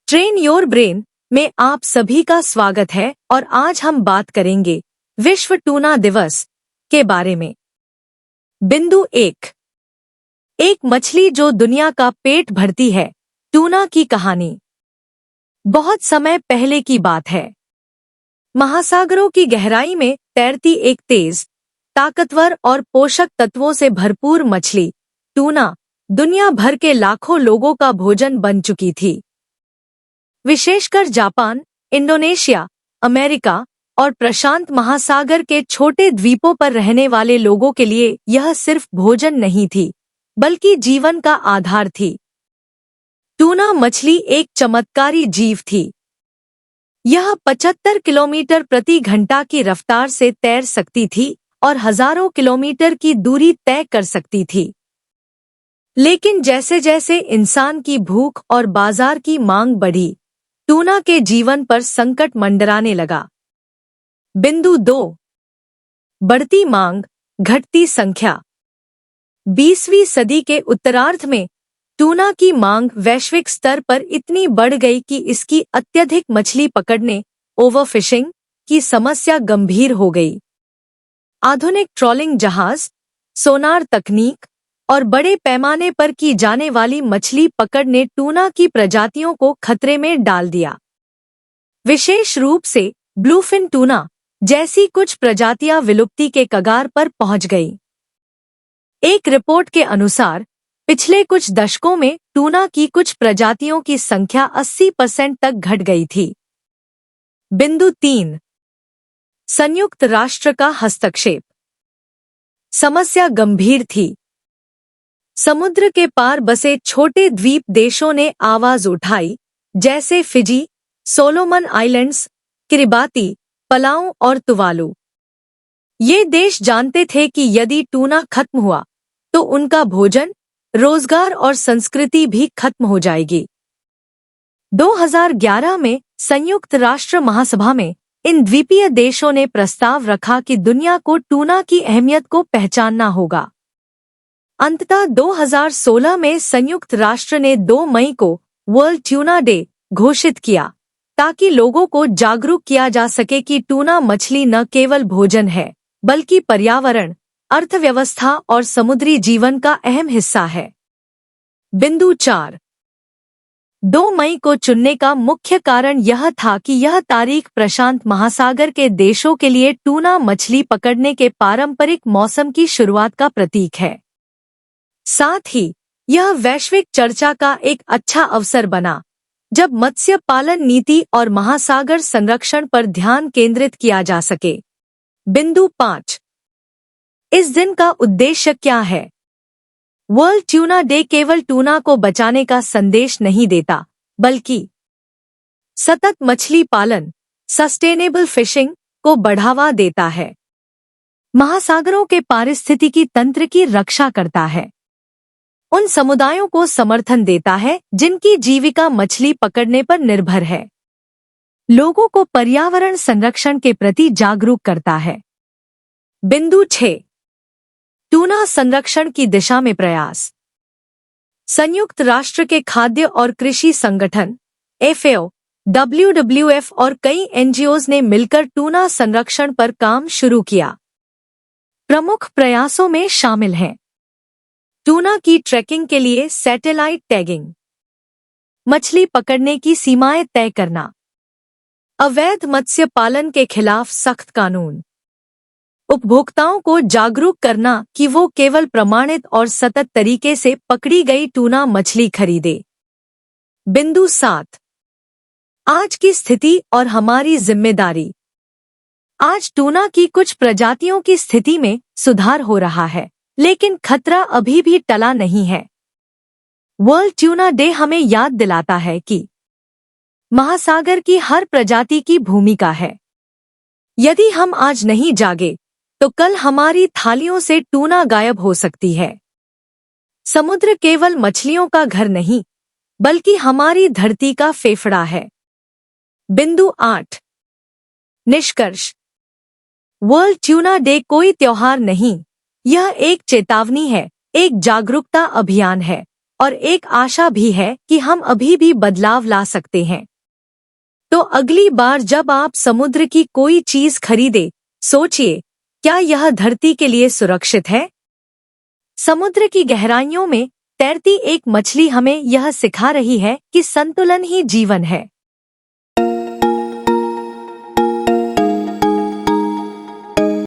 Train your brain में आप सभी का स्वागत है और आज हम बात करेंगे विश्व टूना दिवस के बारे में। बिंदु एक मछली जो दुनिया का पेट भरती है। टूना की कहानी बहुत समय पहले की बात है। महासागरों की गहराई में तैरती एक तेज, ताकतवर और पोषक तत्वों से भरपूर मछली टूना दुनिया भर के लाखों लोगों का भोजन बन चुकी थी। विशेषकर जापान, इंडोनेशिया, अमेरिका और प्रशांत महासागर के छोटे द्वीपों पर रहने वाले लोगों के लिए यह सिर्फ भोजन नहीं थी, बल्कि जीवन का आधार थी। टूना मछली एक चमत्कारी जीव थी। यह 75 किलोमीटर प्रति घंटा की रफ्तार से तैर सकती थी और हजारों किलोमीटर की दूरी तय कर सकती थी। लेकिन जैसे जैसे इंसान की भूख और बाजार की मांग बढ़ी, टूना के जीवन पर संकट मंडराने लगा। बिंदु 2 बढ़ती मांग, घटती संख्या। 20वीं सदी के उत्तरार्ध में टूना की मांग वैश्विक स्तर पर इतनी बढ़ गई कि इसकी अत्यधिक मछली पकड़ने ओवरफिशिंग की समस्या गंभीर हो गई। आधुनिक ट्रॉलिंग जहाज, सोनार तकनीक और बड़े पैमाने पर की जाने वाली मछली पकड़ ने टूना की प्रजातियों को खतरे में डाल दिया। विशेष रूप से ब्लूफिन टूना जैसी कुछ प्रजातियां विलुप्ति के कगार पर पहुंच गई। एक रिपोर्ट के अनुसार पिछले कुछ दशकों में टूना की कुछ प्रजातियों की संख्या 80% तक घट गई थी। बिंदु 3 संयुक्त राष्ट्र का हस्तक्षेप। समस्या गंभीर थी। समुद्र के पार बसे छोटे द्वीप देशों ने आवाज उठाई, जैसे Fiji, Solomon islands, Kiribati, Palau और तुवालू। ये देश जानते थे कि यदि टूना खत्म हुआ तो उनका भोजन, रोजगार और संस्कृति भी खत्म हो जाएगी। 2011 में संयुक्त राष्ट्र महासभा में इन द्वीपीय देशों ने प्रस्ताव रखा कि दुनिया को टूना की अहमियत को पहचानना होगा। अंततः 2016 में संयुक्त राष्ट्र ने 2 मई को वर्ल्ड ट्यूना डे घोषित किया, ताकि लोगों को जागरूक किया जा सके कि टूना मछली न केवल भोजन है, बल्कि पर्यावरण, अर्थव्यवस्था और समुद्री जीवन का अहम हिस्सा है। बिंदु 4 2 मई को चुनने का मुख्य कारण यह था कि यह तारीख प्रशांत महासागर के देशों के लिए टूना मछली पकड़ने के पारंपरिक मौसम की शुरुआत का प्रतीक है। साथ ही यह वैश्विक चर्चा का एक अच्छा अवसर बना, जब मत्स्य पालन नीति और महासागर संरक्षण पर ध्यान केंद्रित किया जा सके। बिंदु 5 इस दिन का उद्देश्य क्या है? वर्ल्ड ट्यूना डे केवल टूना को बचाने का संदेश नहीं देता, बल्कि सतत मछली पालन, सस्टेनेबल फिशिंग को बढ़ावा देता है, महासागरों के पारिस्थितिकी तंत्र की रक्षा करता है, उन समुदायों को समर्थन देता है जिनकी जीविका मछली पकड़ने पर निर्भर है, लोगों को पर्यावरण संरक्षण के प्रति जागरूक करता है। बिंदु 6 टूना संरक्षण की दिशा में प्रयास। संयुक्त राष्ट्र के खाद्य और कृषि संगठन FAO, WWF और कई NGOs ने मिलकर टूना संरक्षण पर काम शुरू किया। प्रमुख प्रयासों में शामिल हैं टूना की ट्रैकिंग के लिए सैटेलाइट टैगिंग, मछली पकड़ने की सीमाएं तय करना, अवैध मत्स्य पालन के खिलाफ सख्त कानून, उपभोक्ताओं को जागरूक करना कि वो केवल प्रमाणित और सतत तरीके से पकड़ी गई टूना मछली खरीदे। बिंदु 7 आज की स्थिति और हमारी जिम्मेदारी। आज टूना की कुछ प्रजातियों की स्थिति में सुधार हो रहा है, लेकिन खतरा अभी भी टला नहीं है। वर्ल्ड ट्यूना डे हमें याद दिलाता है कि महासागर की हर प्रजाति की भूमिका है। यदि हम आज नहीं जागे तो कल हमारी थालियों से टूना गायब हो सकती है। समुद्र केवल मछलियों का घर नहीं, बल्कि हमारी धरती का फेफड़ा है। बिंदु 8 निष्कर्ष। वर्ल्ड ट्यूना डे कोई त्योहार नहीं, यह एक चेतावनी है, एक जागरूकता अभियान है, और एक आशा भी है कि हम अभी भी बदलाव ला सकते हैं। तो अगली बार जब आप समुद्र की कोई चीज खरीदे, सोचिए, क्या यह धरती के लिए सुरक्षित है? समुद्र की गहराइयों में तैरती एक मछली हमें यह सिखा रही है कि संतुलन ही जीवन है।